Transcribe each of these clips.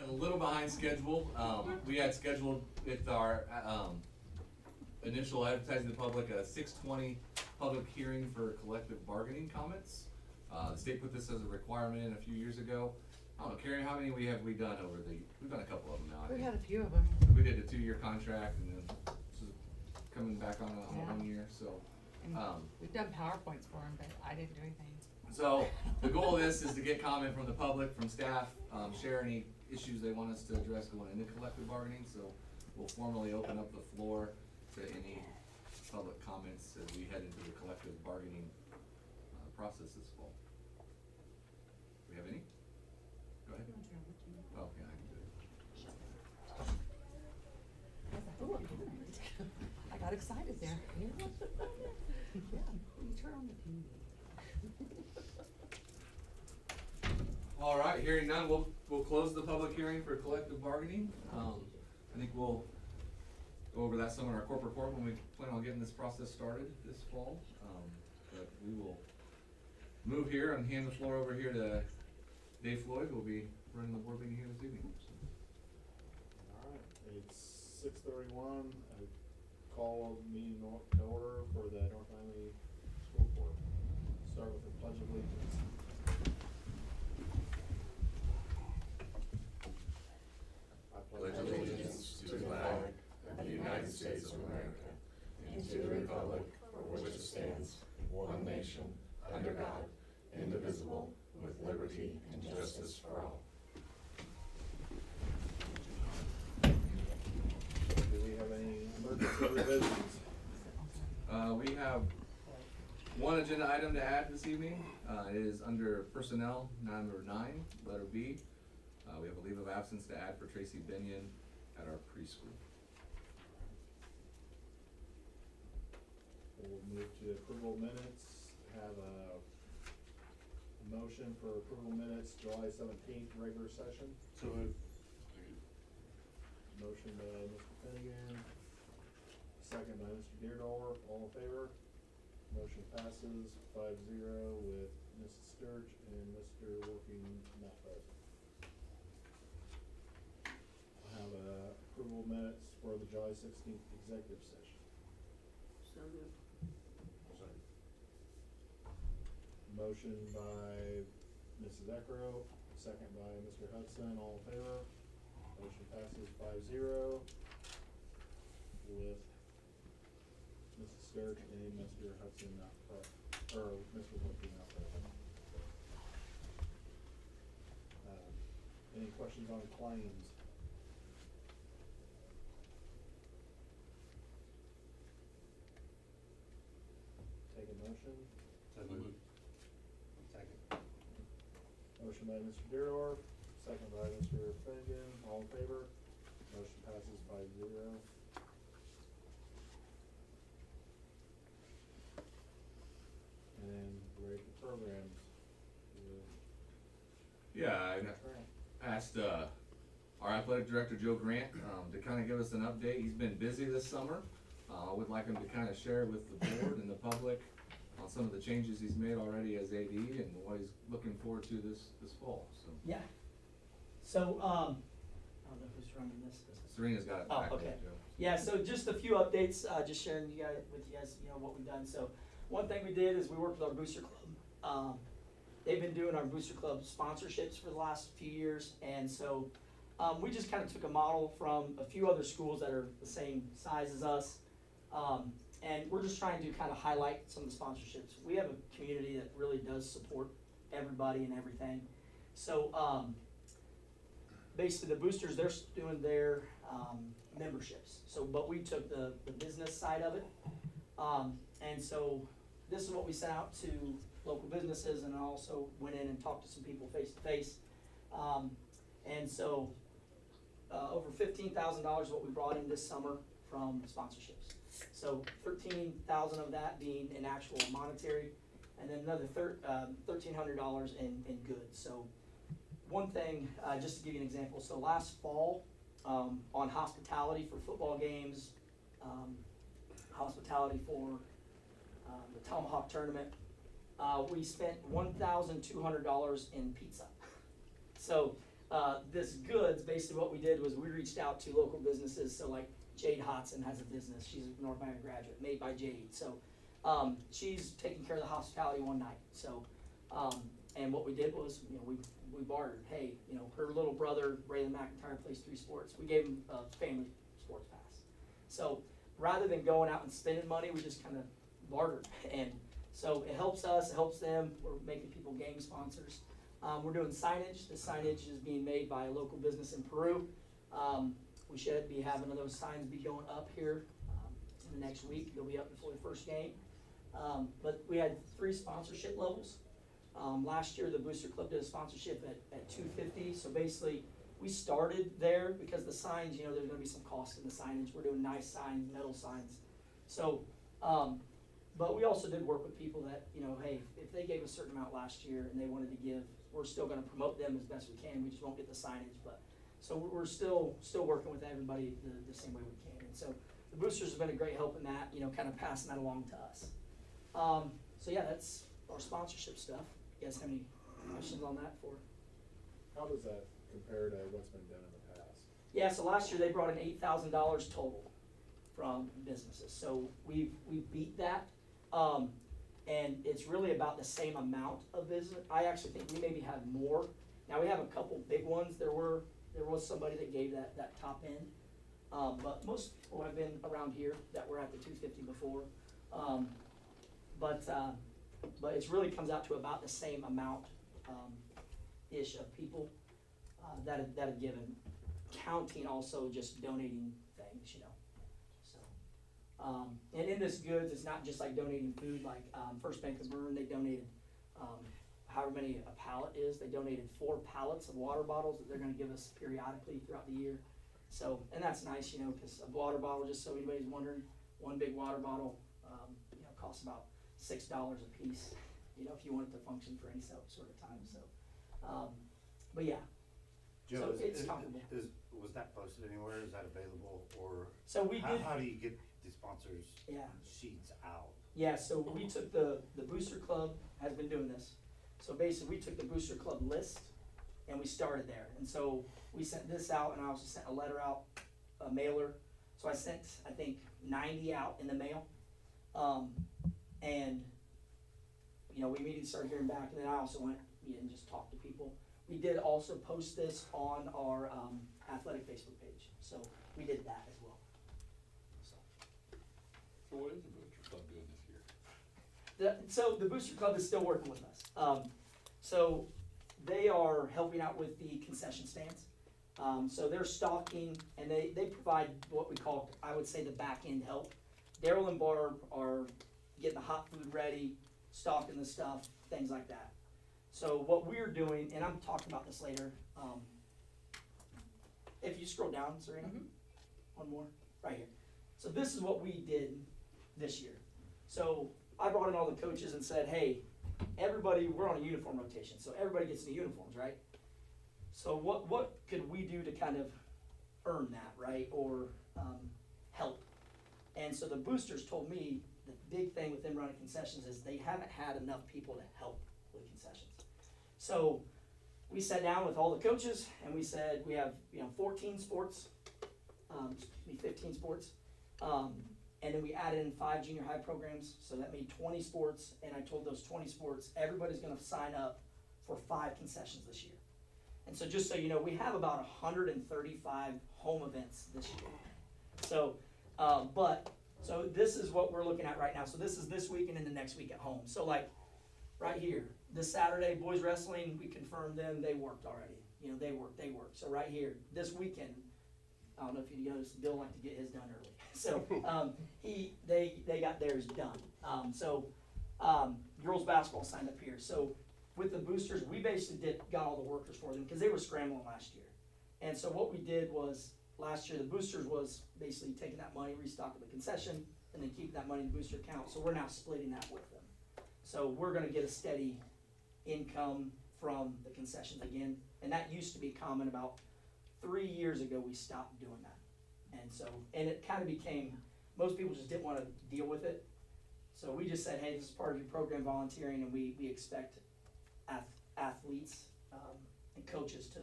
a little behind schedule. We had scheduled with our, initial advertising to the public, a 6:20 public hearing for collective bargaining comments. The state put this as a requirement in a few years ago. I don't know, Carrie, how many have we done we've done a couple of them now, I We think. had a few of them. We did a 2-year contract and then this is coming back on a Yeah. 1 year, so. And we've done PowerPoints for them, but I didn't do anything. So, the goal of this is to get comment from the public, from staff, share any issues they want us to address going into collective bargaining, so we'll formally open up the floor to any public comments as we head into the collective bargaining, process this fall. Do we have any? Go ahead. Oh, yeah, I can do it. Ooh, I got excited there. Yeah, you turn on the TV. All right, hearing none, we'll close the public hearing for collective bargaining. I think we'll go over that some in our corporate report when we plan on getting this process started this fall. But we will move here and hand the floor over here to Dave Floyd, who will be running the board meeting here this evening. All right, it's 6:31. I call the meeting to order for the North Miami School Board. Start with the Pledge of Allegiance. Pledge allegiance to the flag of the United States of America and to the republic for which it stands, one nation, under God, indivisible, with liberty and justice for all. Do we have any emergency revisions? We have one agenda item to add this evening. It is under personnel, number 9, letter B. We have a leave of absence to add for Tracy Binion at our preschool. We'll move to approval of minutes. Have a motion for approval minutes, July 17th, regular session. So moved. Motion by Mr. Finnegan, second by Mr. Deerdorf. All in favor? Motion passes 5-0 with Mrs. Sturge and Mr. Working not present. I have approval minutes for the July 16th executive session. So moved. Motion by Mrs. Eckrow, second by Mr. Hudson. All in favor? Motion passes 5-0 with Mrs. Sturge and Mr. Hudson not present, or Mr. Woodby not present. Any questions on claims? Take a motion. So moved. Second. Motion by Mr. Deerdorf, second by Mr. Finnegan. All in favor? Motion passes 5-0. And rate the programs. Yeah, I asked our athletic director, Joe Grant, to kind of give us an update. He's been busy this summer. I would like him to kind of share with the board and the public on some of the changes he's made already as AD and what he's looking forward to this fall, so. Yeah. So, I don't know who's running this. Serena's got it Oh, back okay. there, Joe. Yeah, so just a few updates, just sharing with you guys, what we've done. So, one thing we did is we worked with our booster club. They've been doing our booster club sponsorships for the last few years, and so we just kind of took a model from a few other schools that are the same size as us, and we're just trying to kind of highlight some of the sponsorships. We have a community that really does support everybody and everything. So basically, the boosters, they're doing their memberships. So, but we took the business side of it, and so this is what we sent out to local businesses, and also went in and talked to some people face to face. And so over $15,000 is what we brought in this summer from sponsorships. So 13,000 of that being in actual monetary, and then another $1,300 in goods. So one thing, just to give you an example, so last fall, on hospitality for football games, hospitality for the Tomahawk tournament, we spent $1,200 in pizza. So this goods, basically what we did was we reached out to local businesses, so like Jade Hodson has a business, she's a North Miami graduate, Made by Jade, so, she's taking care of the hospitality one night, so, and what we did was, we bartered, hey, her little brother, Braylon McIntyre, plays 3 sports, we gave him a family sports pass. So, rather than going out and spending money, we just kinda bartered, and so it helps us, it helps them, we're making people game sponsors. We're doing signage. The signage is being made by a local business in Peru. We should be having those signs be going up here in the next week. They'll be up before the first game. But we had 3 sponsorship levels. Last year, the Booster Club did a sponsorship at $250. So basically, we started there because the signs, there's going to be some cost in the signage. We're doing nice signs, metal signs. So, but we also did work with people that, hey, if they gave a certain amount last year and they wanted to give, we're still gonna promote them as best we can, we just won't get the signage, but, so we're still working with everybody the same way we can, and so the boosters have been a great help in that, kind of passing that along to us. So yeah, that's our sponsorship stuff. You guys have any questions on that for? How does that compare to what's been done in the past? Yeah, so last year they brought in $8,000 total from businesses, so we beat that. And it's really about the same amount of business. I actually think we maybe have more. Now we have a couple big ones. There was somebody that gave that top end. But most people have been around here that were at the 250 before. But it really comes out to about the same amount, ish of people, that have given, counting also just donating things, and in this goods, it's not just like donating food, like, First Bank of Bern, they donated, however many a pallet is, they donated 4 pallets of water bottles that they're gonna give us periodically throughout the year. So, and that's nice, cause a water bottle, just so anybody's wondering, one big water bottle, costs about $6 a piece, if you want it to function for any sort of time, so, but yeah. Joe, So it's comparable. Was that posted anywhere? Is that available, or So we did. how do you get the sponsors Yeah. sheets out? Yeah, so we took the Booster Club has been doing this. So basically, we took the Booster Club list and we started there. And so we sent this out, and I also sent a letter out, a mailer. So I sent, I think, 90 out in the mail. And, we immediately started hearing back, and then I also went and just talked to people. We did also post this on our athletic Facebook page. So we did that as well. So what is the Booster Club doing this year? So the Booster Club is still working with us. So they are helping out with the concession stands. So they're stocking, and they provide what we call, I would say, the back end help. Daryl and Barb are getting the hot food ready, stocking the stuff, things like that. So what we're doing, and I'm talking about this later, if you scroll down, Serena, one more, right here. So this is what we did this year. So I brought in all the coaches and said, hey, everybody, we're on a uniform rotation, so everybody gets new uniforms, right? So what could we do to kind of earn that, right, or help? And so the boosters told me the big thing with them running concessions is they haven't had enough people to help with concessions. So we sat down with all the coaches and we said, we have 14 sports, 15 sports, and then we added in 5 junior high programs, so that made 20 sports, and I told those 20 sports, everybody's gonna sign up for 5 concessions this year. And so just so you know, we have about 135 home events this year. So, so this is what we're looking at right now. So this is this week and then the next week at home. So like, right here, this Saturday, boys wrestling, we confirmed them, they worked already. They worked. So right here, this weekend, I don't know if you noticed, Bill liked to get his done early. So, they got theirs done. Girls basketball signed up here. So with the boosters, we basically got all the workers for them because they were scrambling last year. And so what we did was, last year, the boosters was basically taking that money, restocking the concession, and then keeping that money in the booster account. So we're now splitting that with them. So we're gonna get a steady income from the concessions again. And that used to be common. About 3 years ago, we stopped doing that. And it kind of became, most people just didn't wanna deal with it. So we just said, hey, this is part of your program volunteering, and we expect athletes and coaches to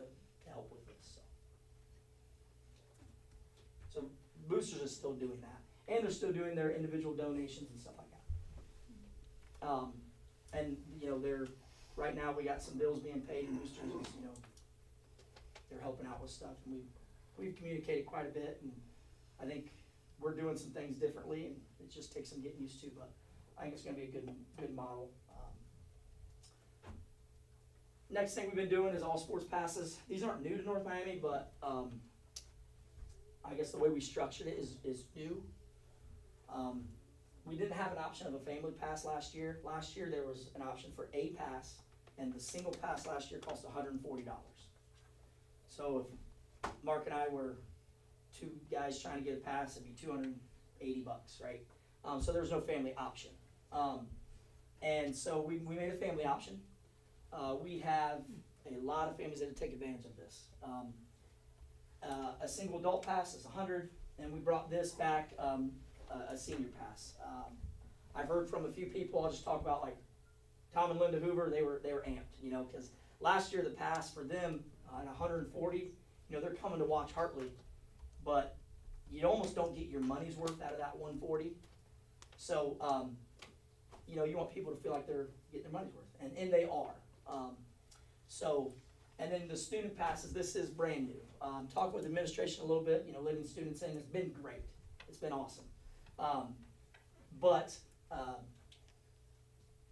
to help with this, so. So Boosters is still doing that, and they're still doing their individual donations and stuff like that. And, you know, right now, we got some bills being paid, and Boosters is, you know, they're helping out with stuff, and we've communicated quite a bit, and I think we're doing some things differently, and it just takes some getting used to, but I think it's gonna be a good model. Next thing we've been doing is all sports passes. These aren't new to North Miami, but, I guess the way we structured it is new. We didn't have an option of a family pass last year. Last year, there was an option for a pass, and the single pass last year cost $140. So if Mark and I were two guys trying to get a pass, it'd be $280, right? So there was no family option. And so we made a family option. We have a lot of families that take advantage of this. A single adult pass is $100, and we brought this back, a senior pass. I've heard from a few people, I'll just talk about like Tom and Linda Hoover, they were amped, you know, because last year the pass for them at 140, you know, they're coming to watch Hartley, but you almost don't get your money's worth out of that 140. So, you know, you want people to feel like they're getting their money's worth, and they are. And then the student passes, this is brand new. Talking with administration a little bit, you know, letting students in, it's been great. It's been awesome. But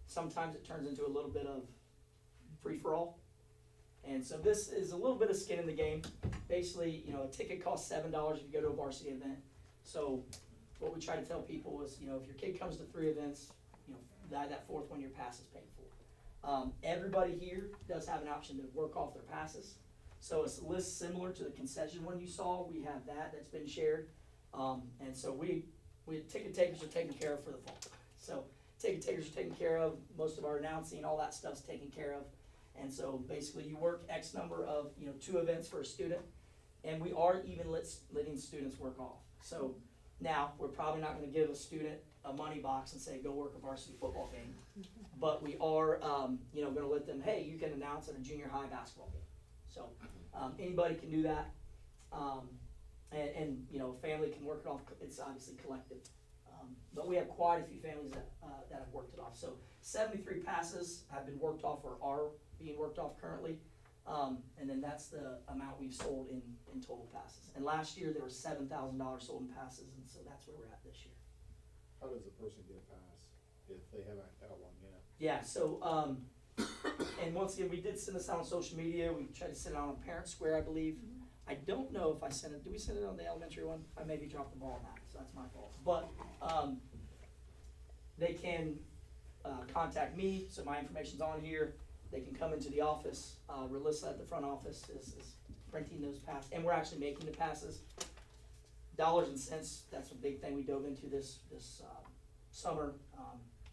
sometimes it turns into a little bit of free-for-all. And so this is a little bit of skin in the game. Basically, you know, a ticket costs $7 if you go to a varsity event. So what we try to tell people is, you know, if your kid comes to 3 events, you know, that 4th one, your pass is paid for. Everybody here does have an option to work off their passes. So it's a list similar to the concession one you saw. We have that's been shared. And so we ticket takers are taken care of for the fall. So ticket takers are taken care of. Most of our announcing, all that stuff's taken care of. And so basically you work X number of, you know, 2 events for a student. And we are even letting students work off. So now we're probably not gonna give a student a money box and say, go work a varsity football game. But we are, you know, gonna let them, hey, you can announce at a junior high basketball game. So anybody can do that. And you know, family can work it off. It's obviously collective. But we have quite a few families that have worked it off. So 73 passes have been worked off or are being worked off currently. And then that's the amount we've sold in total passes. And last year there was $7,000 sold in passes, and so that's where we're at this year. How does a person get a pass if they haven't got one yet? Yeah, so, and once again, we did send this out on social media. We tried to send it out on Parent Square, I believe. I don't know if I sent it, did we send it on the elementary one? I maybe dropped the ball on that, so that's my fault. But, they can, contact me, so my information's on here. They can come into the office. Relissa at the front office is printing those passes, and we're actually making the passes. Dollars and cents, that's a big thing we dove into this summer.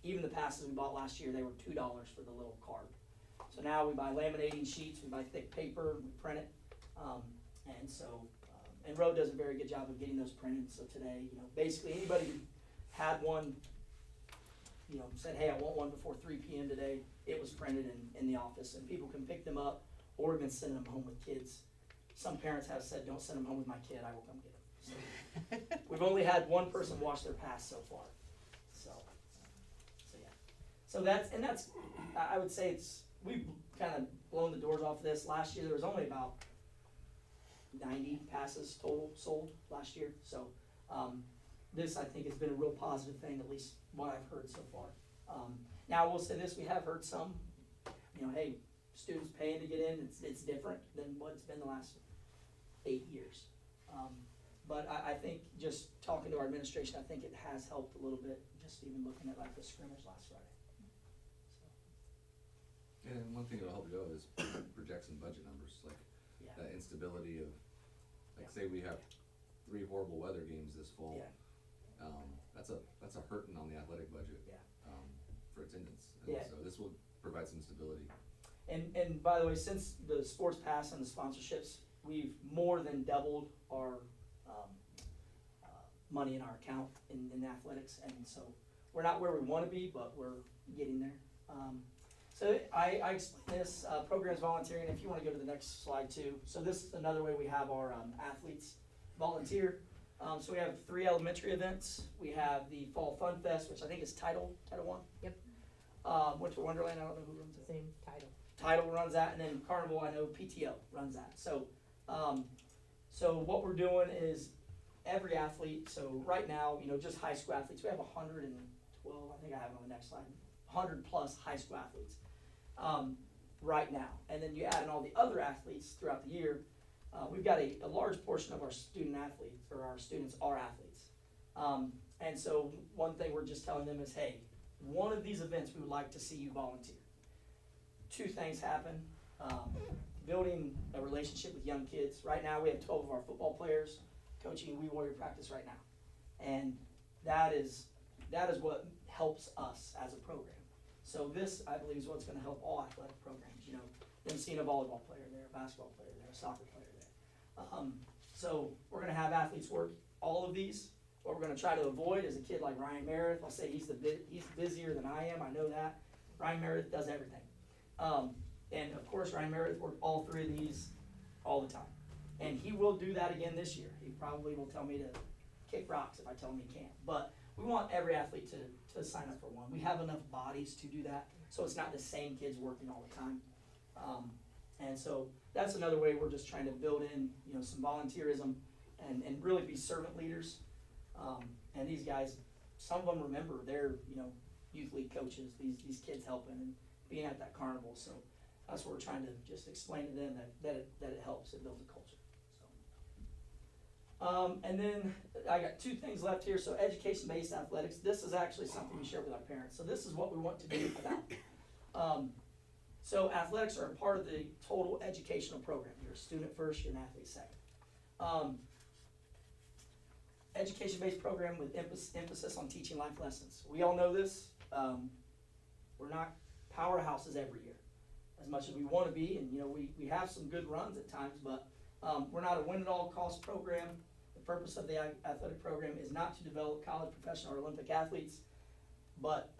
Even the passes we bought last year, they were $2 for the little card. So now we buy laminating sheets, we buy thick paper, we print it. And so, and Roe does a very good job of getting those printed. So today, you know, basically anybody who had one, you know, said, hey, I want one before 3 p.m. today, it was printed in the office, and people can pick them up, or we've been sending them home with kids. Some parents have said, don't send them home with my kid, I will come get them. So, we've only had one person wash their pass so far. So yeah. So that's, I would say we've kind of blown the doors off this. Last year there was only about 90 passes total sold last year. So this, I think, has been a real positive thing, at least what I've heard so far. Now I will say this, we have heard some, you know, hey, students paying to get in, it's different than what it's been the last 8 years. But I think just talking to our administration, I think it has helped a little bit, just even looking at like the scrimmage last Friday. And one thing that'll help you out is project some budget numbers, like Yeah. that instability of, like say we have 3 horrible weather games this fall. Yeah. That's a hurting on the athletic budget. Yeah. For attendance. And Yeah. so this will provide some stability. And by the way, since the sports pass and the sponsorships, we've more than doubled our money in our account in athletics, and so we're not where we want to be, but we're getting there. So I explained this, programs volunteering, if you wanna go to the next slide too. So this is another way we have our, athletes volunteer. So we have 3 elementary events. We have the Fall Fun Fest, which I think is Title I. Yep. Winter Wonderland, I don't know who runs it. Same title. Title runs that, and then Carnival, I know PTO runs that. So, so what we're doing is every athlete, so right now, just high school athletes, we have 112, I think I have it on the next slide, 100 plus high school athletes, right now. And then you add in all the other athletes throughout the year, we've got a large portion of our student athletes, or our students are athletes. And so one thing we're just telling them is, hey, one of these events we would like to see you volunteer. 2 things happen. Building a relationship with young kids. Right now we have 12 of our football players coaching We Warrior practice right now. And that is what helps us as a program. So this, I believe, is what's gonna help all athletic programs, them seeing a volleyball player there, a basketball player there, a soccer player there. So we're gonna have athletes work all of these. What we're gonna try to avoid is a kid like Ryan Meredith. I'll say he's busier than I am, I know that. Ryan Meredith does everything. And of course, Ryan Meredith worked all 3 of these all the time. And he will do that again this year. He probably will tell me to kick rocks if I tell him he can't. But we want every athlete to sign up for one. We have enough bodies to do that, so it's not the same kids working all the time. And so that's another way we're just trying to build in, some volunteerism and really be servant leaders. And these guys, some of them remember their, youth league coaches, these kids helping and being at that carnival. So that's what we're trying to just explain to them that it helps, it builds a culture. So, and then I got 2 things left here. So education-based athletics. This is actually something we share with our parents. So this is what we want to do about. So athletics are a part of the total educational program. You're a student first, you're an athlete second. Education-based program with emphasis on teaching life lessons. We all know this. We're not powerhouses every year, as much as we want to be, and we have some good runs at times, but we're not a win-at-all-cost program. The purpose of the athletic program is not to develop college, professional, or Olympic athletes, but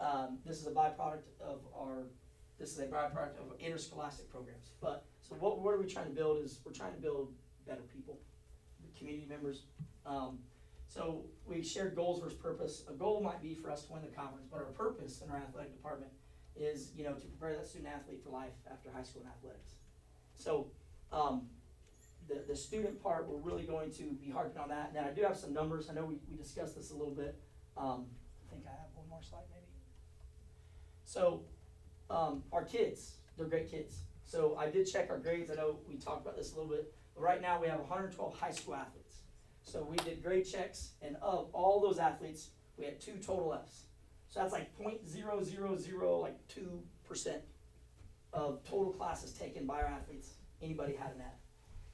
this is a byproduct of interscholastic programs. But so what are we trying to build is we're trying to build better people, community members. So we shared goals versus purpose. A goal might be for us to win the conference, but our purpose in our athletic department is, to prepare that student athlete for life after high school and athletics. So, the student part, we're really going to be harping on that. Now, I do have some numbers. I know we discussed this a little bit. I think I have one more slide maybe. So, our kids, they're great kids. So I did check our grades. I know we talked about this a little bit, but right now we have 112 high school athletes. So we did grade checks, and of all those athletes, we had 2 total Fs. So that's like 0.000, like 2% of total classes taken by our athletes. Anybody had an F.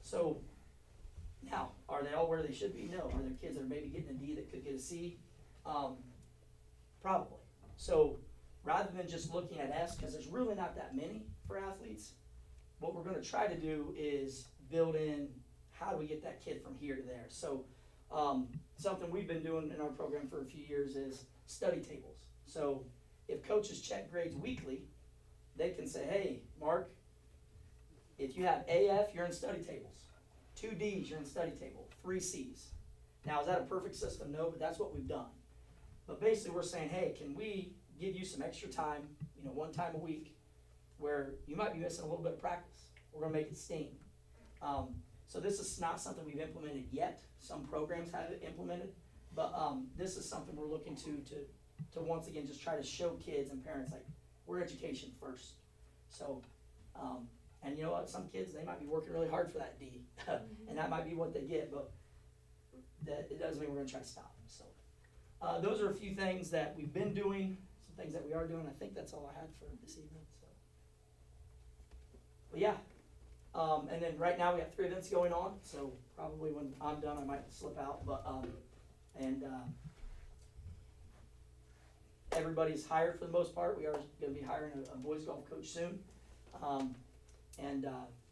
So now, are they all where they should be? No. Are there kids that are maybe getting a D that could get a C? Probably. So rather than just looking at Fs, because there's really not that many for athletes, what we're going to try to do is build in how do we get that kid from here to there. So something we've been doing in our program for a few years is study tables. So if coaches check grades weekly, they can say, hey, Mark, if you have AF, you're in study tables. 2 Ds, you're in study table. 3 Cs. Now, is that a perfect system? No, but that's what we've done. But basically we're saying, hey, can we give you some extra time, 1 time a week, where you might be missing a little bit of practice. We're gonna make it STEAM. So this is not something we've implemented yet. Some programs have it implemented, but this is something we're looking to once again just try to show kids and parents like we're education first. So, and you know what? Some kids, they might be working really hard for that D, and that might be what they get, but it doesn't mean we're gonna try to stop them. So those are a few things that we've been doing, some things that we are doing. I think that's all I had for this evening. So, but yeah. And then right now we have 3 events going on, so probably when I'm done I might slip out, but everybody's hired for the most part. We are going to be hiring a boys golf coach soon, and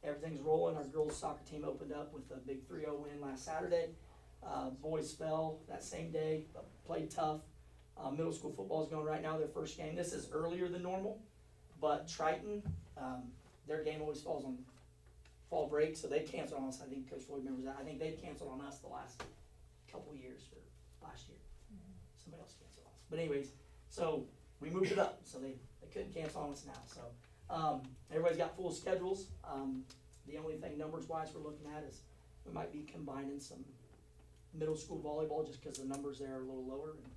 everything's rolling. Our girls soccer team opened up with a big 3-0 win last Saturday. Boys fell that same day, but played tough. Middle school football is going right now, their first game. This is earlier than normal, But Triton, their game always falls on fall break, so they canceled on us. I think Coach Floyd remembers that. I think they canceled on us the last couple of years, or last year. Somebody else canceled on us. But anyways, so we moved it up, so they couldn't cancel on us now. So everybody's got full schedules. The only thing numbers wise we're looking at is we might be combining some middle school volleyball just because the numbers there are a little lower and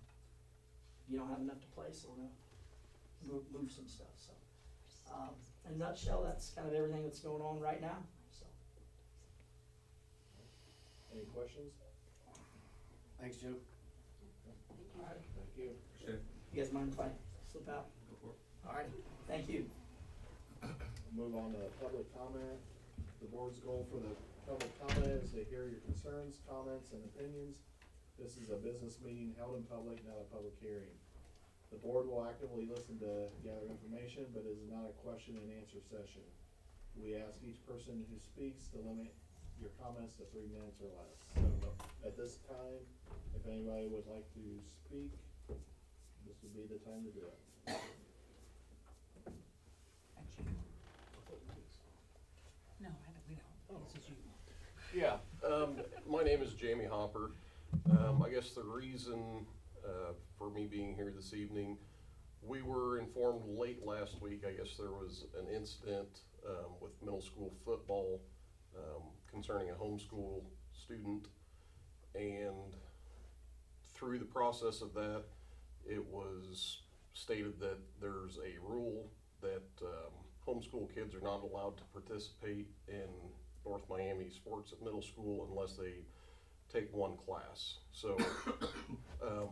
you don't have enough to play, so we're gonna move some stuff. So in a nutshell, that's kind of everything that's going on right now. So Any questions? Thanks, Joe. all right, Thank you. Sure. you guys mind if I slip out? Go for it. All right, thank you. Move on to public comment. The board's goal for the public comment is to hear your concerns, comments, and opinions. This is a business meeting held in public, not a public hearing. The board will actively listen to gather information, but it is not a question and answer session. We ask each person who speaks to limit your comments to 3 minutes or less. So at this time, if anybody would like to speak, this would be the time to do it. Actually, no, we don't. This is you. Yeah, my name is Jamie Hopper. I guess the reason for me being here this evening, we were informed late last week, I guess there was an incident with middle school football concerning a homeschool student. And through the process of that, it was stated that there's a rule that homeschool kids are not allowed to participate in North Miami sports at middle school unless they take 1 class. So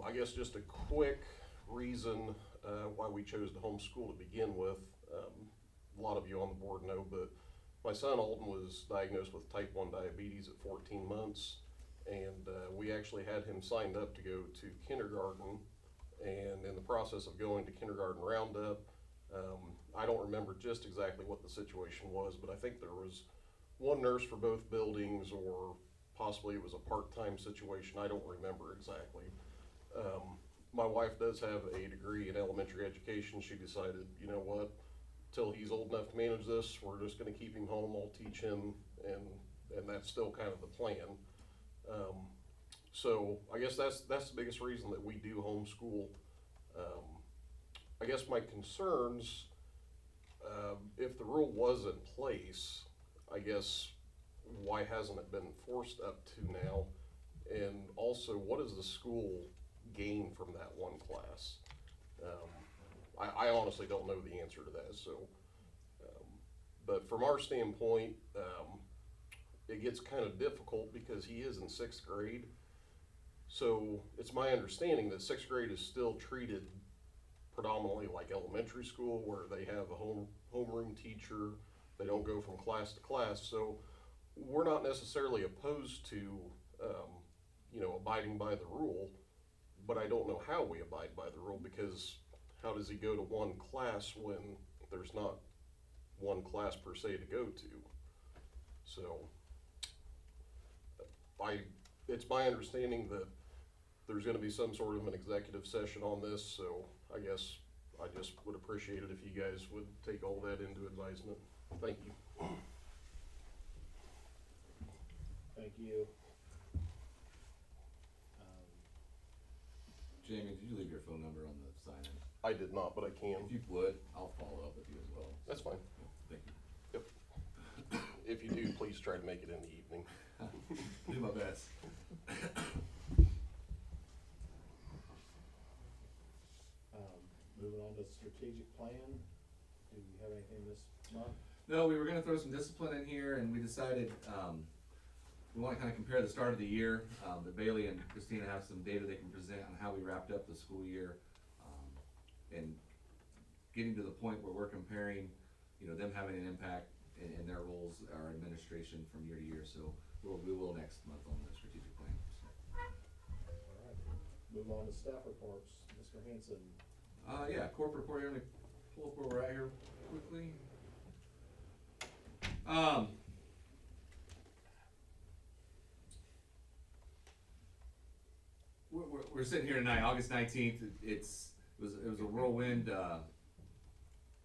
I guess just a quick reason why we chose to homeschool to begin with. A lot of you on the board know, but my son Alden was diagnosed with type 1 diabetes at 14 months, and we actually had him signed up to go to kindergarten. And in the process of going to kindergarten roundup, I don't remember just exactly what the situation was, but I think there was 1 nurse for both buildings, or possibly it was a part-time situation. I don't remember exactly. My wife does have a degree in elementary education. She decided, you know what, till he's old enough to manage this, we're just gonna keep him home, I'll teach him, and that's still kind of the plan. So I guess that's the biggest reason that we do homeschool. I guess my concerns, if the rule was in place, I guess why hasn't it been enforced up to now? And also, what does the school gain from that 1 class? I honestly don't know the answer to that, so. But from our standpoint, it gets kind of difficult because he is in 6th grade. So it's my understanding that 6th grade is still treated predominantly like elementary school, where they have a homeroom teacher. They don't go from class to class. So we're not necessarily opposed to, abiding by the rule, but I don't know how we abide by the rule, because how does he go to 1 class when there's not 1 class per se to go to? So it's my understanding that there's gonna be some sort of an executive session on this, so I guess I just would appreciate it if you guys would take all that into advisement. Thank you. Thank you. Jamie, did you leave your phone number on the sign-in? I did not, but I can. If you would, I'll follow up with you as well. That's fine. Thank you. Yep. If you do, please try to make it in the evening. Do my best. Moving on to strategic plan. Do you have anything this month? No, we were gonna throw some discipline in here, and we decided, we wanna kinda compare the start of the year. But Bailey and Christina have some data they can present on how we wrapped up the school year. And getting to the point where we're comparing, them having an impact in their roles, our administration from year to year. So we will next month on the strategic plan. All right. Move on to staff reports. Mr. Hanson. Yeah, corporate report here, let me pull up where we're at here quickly. We're sitting here tonight, August 19th. It was a whirlwind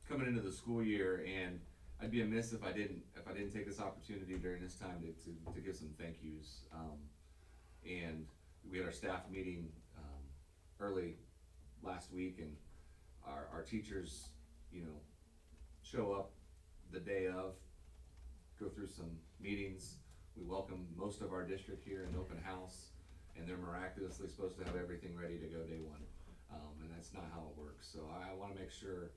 coming into the school year, and I'd be amiss if I didn't take this opportunity during this time to give some thank yous. And we had our staff meeting early last week, and our teachers, show up the day of, go through some meetings. We welcome most of our district here in open house, and they're miraculously supposed to have everything ready to go day one. And that's not how it works. So I wanna make sure,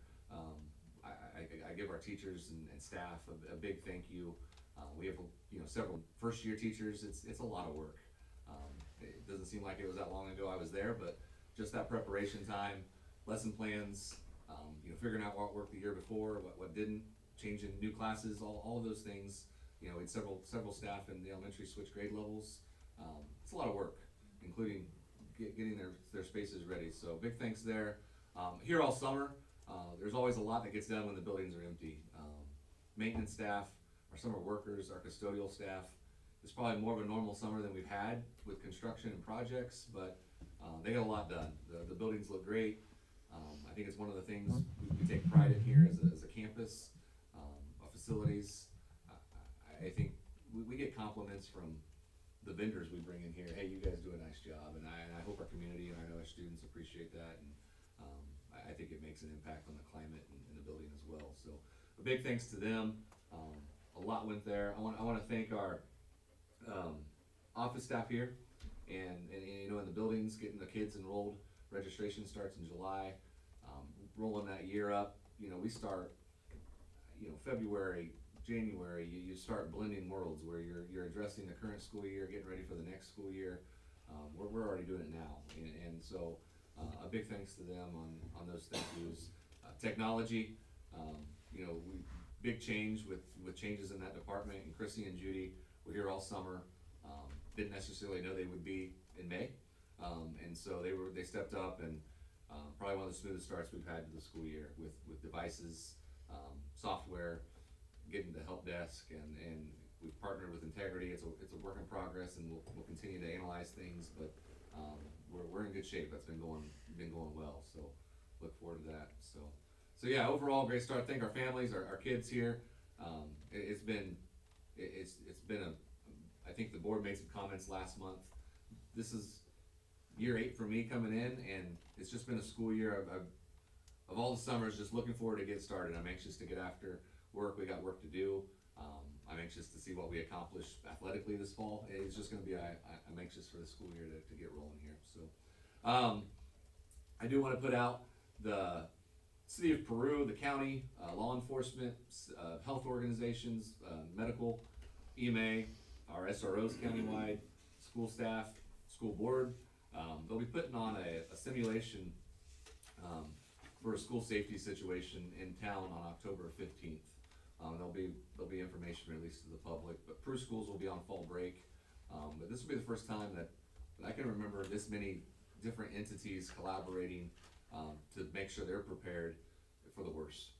I give our teachers and staff a big thank you. We have, several first year teachers. It's a lot of work. It doesn't seem like it was that long ago I was there, but just that preparation time, lesson plans, figuring out what worked the year before, what didn't, changing new classes, all of those things. We had several staff in the elementary switch grade levels. It's a lot of work, including getting their spaces ready. So big thanks there. Here all summer, there's always a lot that gets done when the buildings are empty. Maintenance staff, our summer workers, our custodial staff. It's probably more of a normal summer than we've had with construction and projects, but they got a lot done. The buildings look great. I think it's one of the things we take pride in here as a campus, facilities. I think we get compliments from the vendors we bring in here. Hey, you guys do a nice job, and I hope our community and I know our students appreciate that, and I think it makes an impact on the climate in the building as well. So a big thanks to them. A lot went there. I want to thank our office staff here, and in the buildings, getting the kids enrolled. Registration starts in July. Rolling that year up, we start, February, January, you start blending worlds where you're addressing the current school year, getting ready for the next school year. We're already doing it now, and so a big thanks to them on those thank yous. Technology, big change with changes in that department, and Chrissy and Judy were here all summer. Didn't necessarily know they would be in May, and so they stepped up, and probably one of the smoothest starts we've had to the school year with devices, software, getting the help desk, and we've partnered with Integrity. It's a work in progress, and we'll continue to analyze things, but we're in good shape. That's been going well, so look forward to that. So yeah, overall great start. Thank our families, our kids here. It's been I think the board made some comments last month. This is year 8 for me coming in, and it's just been a school year of all the summers, just looking forward to get started. I'm anxious to get after work. We got work to do. I'm anxious to see what we accomplish athletically this fall. It's just going to be, I'm anxious for the school year to get rolling here. So I do want to put out the City of Peru, the county, law enforcement, health organizations, medical, EMA, our SROs countywide, school staff, school board. They'll be putting on a simulation for a school safety situation in town on October 15th. There'll be information released to the public, but Peru schools will be on fall break. But this will be the first time that I can remember this many different entities collaborating to make sure they're prepared for the worst.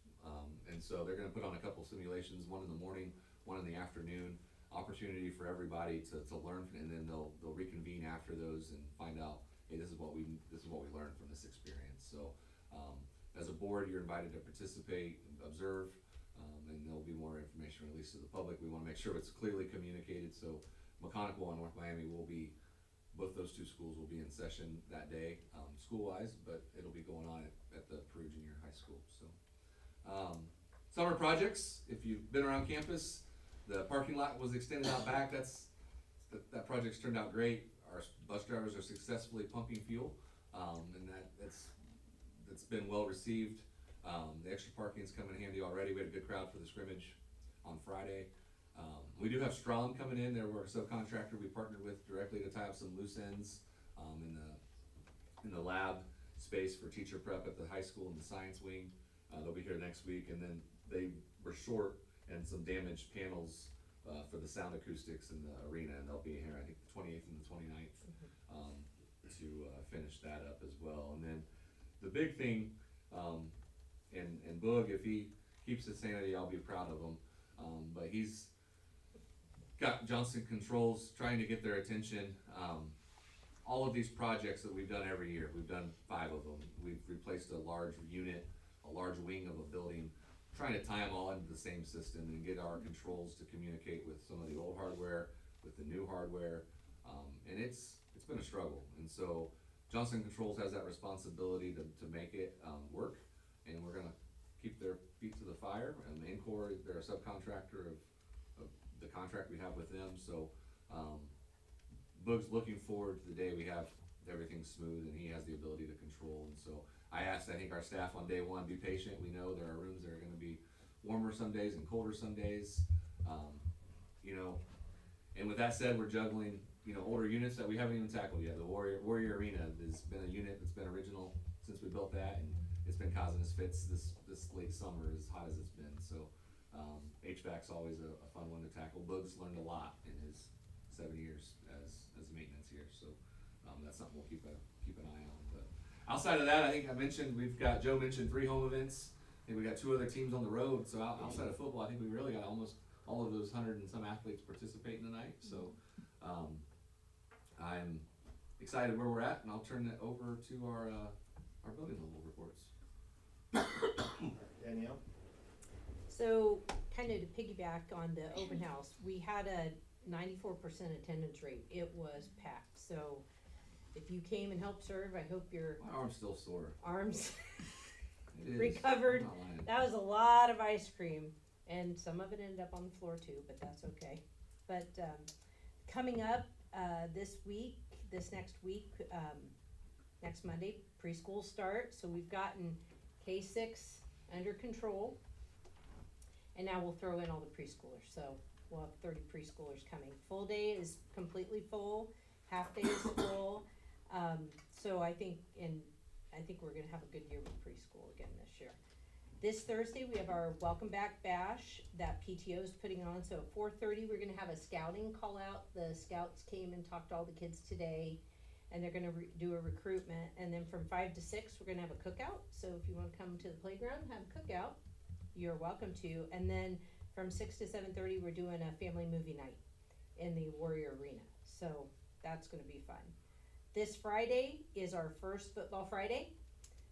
And so they're gonna put on a couple simulations, one in the morning, one in the afternoon, opportunity for everybody to learn, and then they'll reconvene after those and find out, hey, this is what we learned from this experience. So as a board, you're invited to participate, observe, and there'll be more information released to the public. We want to make sure it's clearly communicated. So McConaughey and North Miami both those two schools will be in session that day, school-wise, but it'll be going on at the Peru Junior High School. So summer projects, if you've been around campus, the parking lot was extended out back. That project's turned out great. Our bus drivers are successfully pumping fuel, and that's been well received. The extra parking's come in handy already. We had a good crowd for the scrimmage on Friday. We do have Strom coming in. They're a subcontractor we partnered with directly to tie up some loose ends in the lab space for teacher prep at the high school in the science wing. They'll be here next week, and then they were short and some damaged panels for the sound acoustics in the arena, and they'll be here, I think, the 28th and the 29th to finish that up as well. And then the big thing, and Boog, if he keeps his sanity, I'll be proud of him, but he's got Johnson Controls trying to get their attention. All of these projects that we've done every year, we've done 5 of them. We've replaced a large unit, a large wing of a building, trying to tie them all into the same system and get our controls to communicate with some of the old hardware, with the new hardware, and it's been a struggle. And so Johnson Controls has that responsibility to make it work, and we're gonna keep their feet to the fire. And Encore, they're a subcontractor of the contract we have with them, so Boog's looking forward to the day we have everything smooth and he has the ability to control. And so I asked, I think our staff on day one, be patient. We know there are rooms that are gonna be warmer some days and colder some days. You know, and with that said, we're juggling, you know, older units that we haven't even tackled yet. The Warrior Arena has been a unit that's been original since we built that, and it's been causing us fits this late summer, as hot as it's been. So HVAC's always a fun one to tackle. Boog's learned a lot in his 7 years as maintenance here, so that's something we'll keep an eye on. But outside of that, I think Joe mentioned 3 home events. I think we got 2 other teams on the road. So outside of football, I think we really got almost all of those 100 and some athletes participating tonight. So I'm excited where we're at, and I'll turn it over to our building level reports. Danielle? So, kind of to piggyback on the open house, we had a 94% attendance rate. It was packed. So, if you came and helped serve, I hope your My arm's still sore. arms It is. recovered. I'm not lying. That was a lot of ice cream, and some of it ended up on the floor too, but that's okay. But coming up this next week, next Monday, preschool start. So we've gotten K-6 under control, and now we'll throw in all the preschoolers. So we'll have 30 preschoolers coming. Full day is completely full, half day is full. So I think we're gonna have a good year with preschool again this year. This Thursday, we have our Welcome Back Bash that PTO is putting on. So at 4:30, we're gonna have a scouting call out. The scouts came and talked to all the kids today, and they're gonna do a recruitment. And then from 5 to 6, we're gonna have a cookout. So if you wanna come to the playground and have a cookout, you're welcome to. And then from 6 to 7:30, we're doing a family movie night in the Warrior Arena. So that's gonna be fun. This Friday is our first football Friday.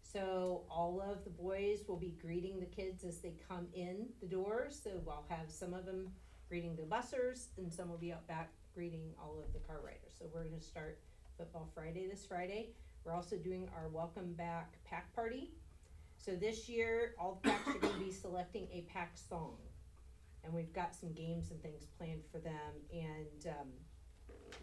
So all of the boys will be greeting the kids as they come in the doors. So we'll have some of them greeting the bussers, and some will be out back greeting all of the car riders. So we're gonna start football Friday this Friday. We're also doing our welcome back pack party. So this year, all the packs are gonna be selecting a pack song. And we've got some games and things planned for them. And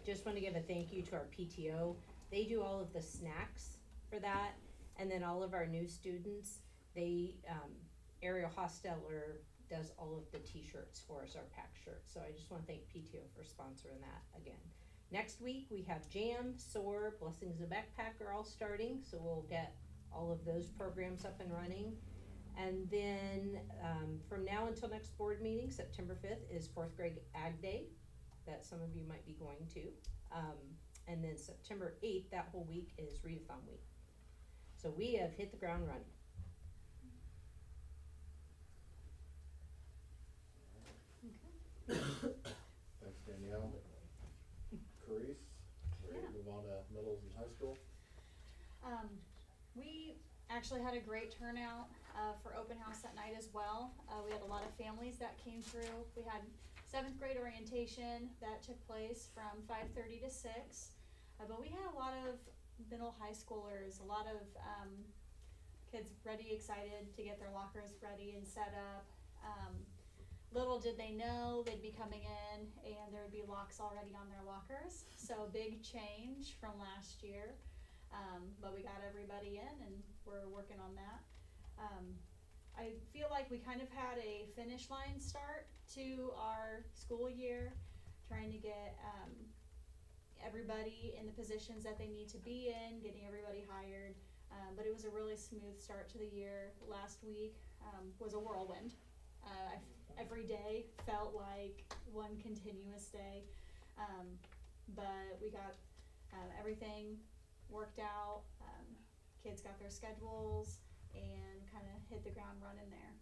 just wanna give a thank you to our PTO. They do all of the snacks for that. And then all of our new students, Ariel Hosteller does all of the t-shirts for us, our pack shirts. So I just wanna thank PTO for sponsoring that again. Next week, we have Jam, SOAR, Blessings of Backpack are all starting, so we'll get all of those programs up and running. And then from now until next board meeting, September 5th, is 4th grade Ag Day, that some of you might be going to. And then September 8th, that whole week, is Readathon Week. So we have hit the ground running. Thanks, Danielle. Carice, ready to move on to middles and high school? We actually had a great turnout for open house that night as well. We had a lot of families that came through. We had 7th grade orientation that took place from 5:30 to 6. But we had a lot of middle high schoolers, a lot of kids ready, excited to get their lockers ready and set up. Little did they know they'd be coming in and there would be locks already on their lockers. So a big change from last year. But we got everybody in and we're working on that. I feel like we kind of had a finish line start to our school year, trying to get everybody in the positions that they need to be in, getting everybody hired. But it was a really smooth start to the year. Last week was a whirlwind. Every day felt like one continuous day. But we got everything worked out. Kids got their schedules and kind of hit the ground running there.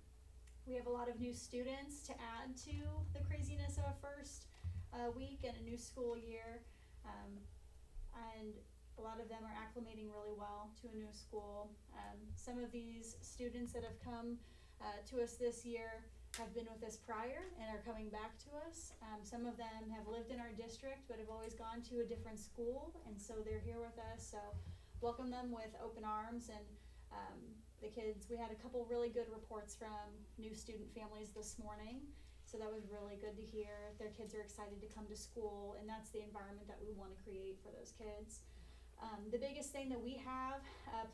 We have a lot of new students to add to the craziness of a first week and a new school year. And A lot of them are acclimating really well to a new school. Some of these students that have come to us this year have been with us prior and are coming back to us. Some of them have lived in our district but have always gone to a different school, and so they're here with us. So welcome them with open arms. And the kids, we had a couple really good reports from new student families this morning, so that was really good to hear. Their kids are excited to come to school, and that's the environment that we want to create for those kids. The biggest thing that we have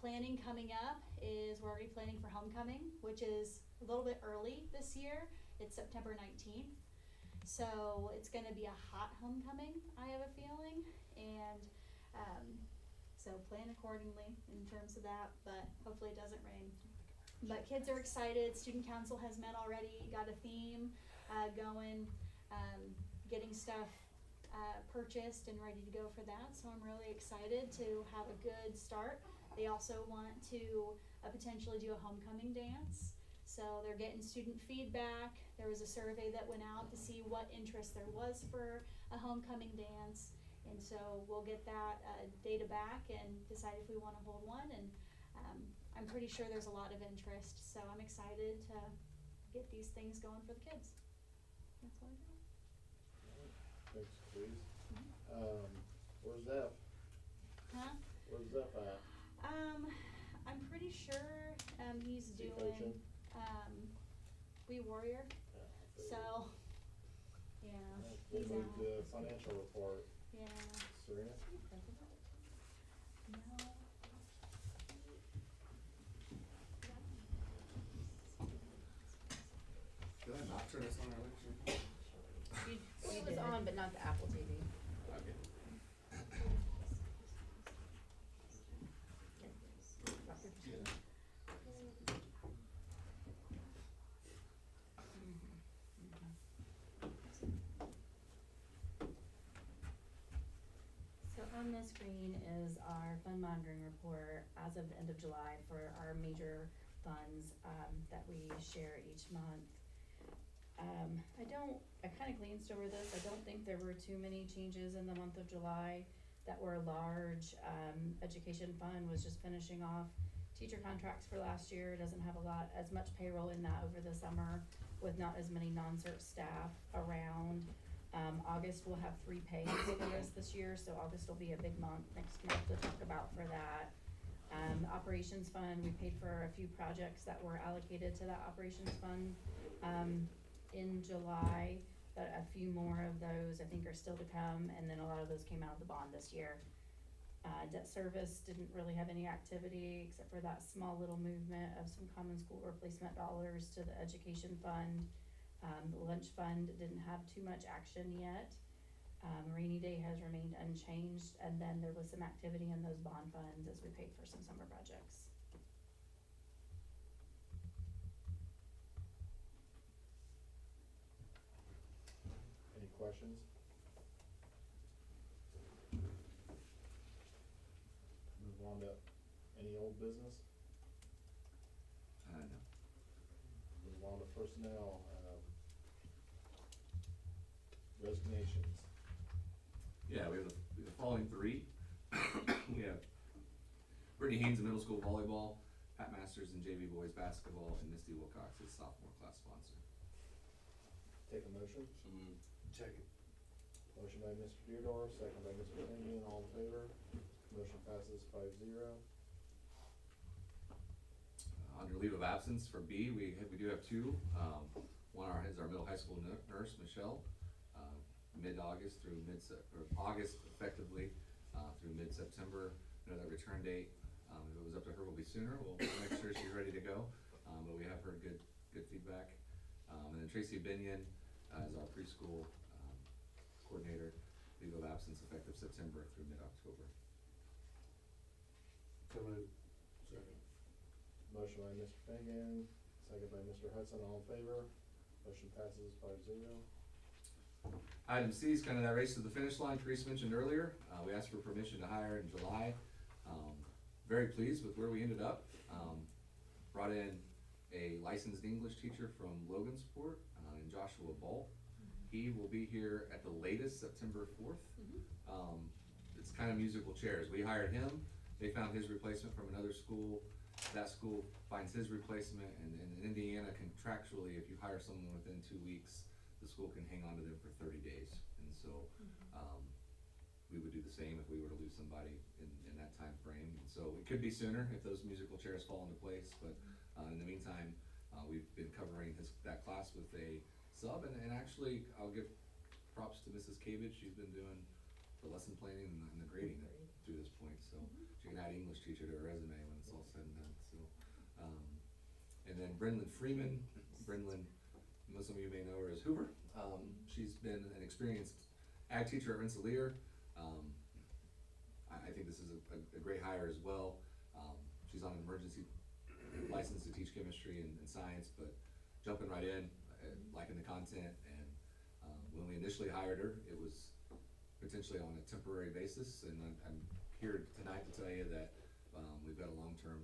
planning coming up is we're already planning for homecoming, which is a little bit early this year. It's September 19th. So it's gonna be a hot homecoming, I have a feeling, and so plan accordingly in terms of that, but hopefully it doesn't rain. But kids are excited. Student council has met already, got a theme going, getting stuff purchased and ready to go for that. So I'm really excited to have a good start. They also want to potentially do a homecoming dance. So they're getting student feedback. There was a survey that went out to see what interest there was for a homecoming dance. And so we'll get that data back and decide if we want to hold one. And I'm pretty sure there's a lot of interest. So I'm excited to get these things going for the kids. That's what I got. Thanks, please. Where's Zeph? Huh? Where's Zeph at? I'm pretty sure he's Is he doing coaching? We Warrior. Yeah, I figured. So yeah, We'll he's move out. to financial report. Yeah. Serena? No. Did I not turn this on earlier? It was on, but not the Apple TV. Okay. So on this screen is our fund monitoring report as of the end of July for our major funds that we share each month. I kind of glanced over this. I don't think there were too many changes in the month of July that were large. Education fund was just finishing off teacher contracts for last year. It doesn't have as much payroll in that over the summer with not as many non-cert staff around. August will have 3 pays for us this year, so August will be a big month next month to talk about for that. Operations fund, we paid for a few projects that were allocated to that operations fund in July, but a few more of those I think are still to come, and then a lot of those came out of the bond this year. Debt service didn't really have any activity except for that small little movement of some common school replacement dollars to the education fund. The lunch fund didn't have too much action yet. Rainy day has remained unchanged, and then there was some activity in those bond funds as we paid for some summer projects. Any questions? Move on to any old business? No. Move on to personnel, resignations. Yeah, we have the following 3. We have Brittany Haynes in middle school volleyball, Pat Masters in JV boys basketball, and Misty Wilcox is sophomore class sponsor. Take a motion. So moved. Second. Motion by Mr. Deardorff, second by Mr. Hennigan, all in favor. Motion passes 5-0. Under leave of absence for B, we do have 2. One is our middle high school nurse, Michelle, mid-August through August effectively, through mid-September. Know that return date, if it was up to her, will be sooner. We'll make sure she's ready to go, but we have heard good feedback. And then Tracy Binion is our preschool coordinator, leave of absence effective September through mid-October. So moved. Second. Motion by Mr. Finnegan, second by Mr. Hudson, all in favor. Motion passes 5-0. Item C is kind of that race to the finish line Chris mentioned earlier. We asked for permission to hire in July. Very pleased with where we ended up. Brought in a licensed English teacher from Logansport, in Joshua Ball. He will be here at the latest September 4th. it's kind of musical chairs. We hired him, they found his replacement from another school, that school finds his replacement, and in Indiana contractually, if you hire someone within 2 weeks, the school can hang on to them for 30 days. And so, we would do the same if we were to lose somebody in that time frame. And so it could be sooner if those musical chairs fall into place, but, in the meantime, we've been covering that class with a sub, and actually, I'll give props to Mrs. Cavage. She's been doing the lesson planning and the grading to this point, so she can add English teacher to her resume when it's all said and done, so. And then Brendan Freeman, most of you may know her as Hoover. She's been an experienced ag teacher at Rensselaer. I think this is a great hire as well. She's on an emergency license to teach chemistry and science, but jumping right in, liking the content, and when we initially hired her, it was potentially on a temporary basis, and I'm here tonight to tell you that we've got a long-term,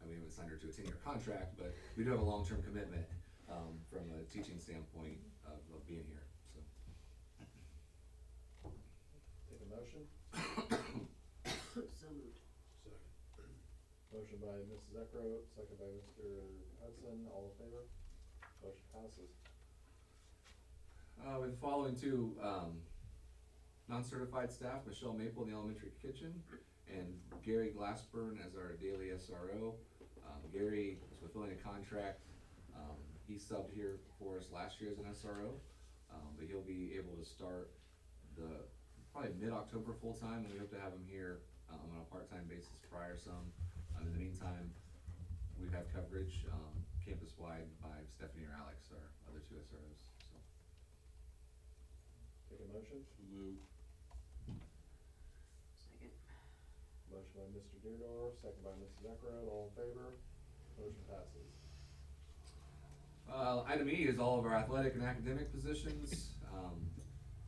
we haven't signed her to a 10-year contract, but we do have a long-term commitment from a teaching standpoint of being here, so. Take a motion. So moved. Motion by Mrs. Eckroat, second by Mr. Hudson, all in favor? Motion passes. With the following two non-certified staff, Michelle Maple in the elementary kitchen, and Gary Glassburn as our daily SRO. Gary is fulfilling a contract. He subbed here for us last year as an SRO, but he'll be able to start probably mid-October full-time, and we hope to have him here on a part-time basis prior some. In the meantime, we have coverage campus-wide by Stephanie or Alex, our other two SROs, so. Take a motion. Second. Motion by Mr. Deardorff, second by Mrs. Eckroat, all in favor? Motion passes. Item E is all of our athletic and academic positions.